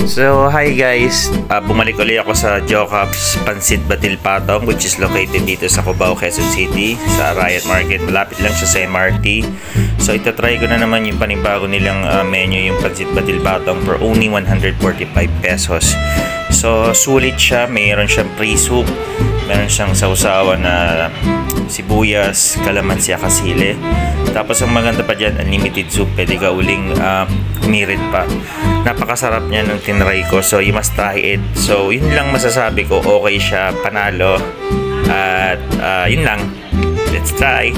So, hi guys! Bumalik ulit ako sa Jocab's Pansit Batil Patong, which is located dito sa Cubao, Quezon City, sa Riot Market. Malapit lang siya sa MRT. So, itatry ko na naman yung panibago nilang menu, yung Pansit Batil Patong for only 145 pesos. So, sulit siya. Mayroon siyang pre-soup. Meron siyang sausawan na sibuyas, kalamansi, kasile. Tapos ang maganda pa dyan, unlimited soup. Pwede ka uling umirit pa. Napakasarap niya nung tinry ko. So you must try it. So yun lang masasabi ko. Okay siya, panalo. At yun lang. Let's try.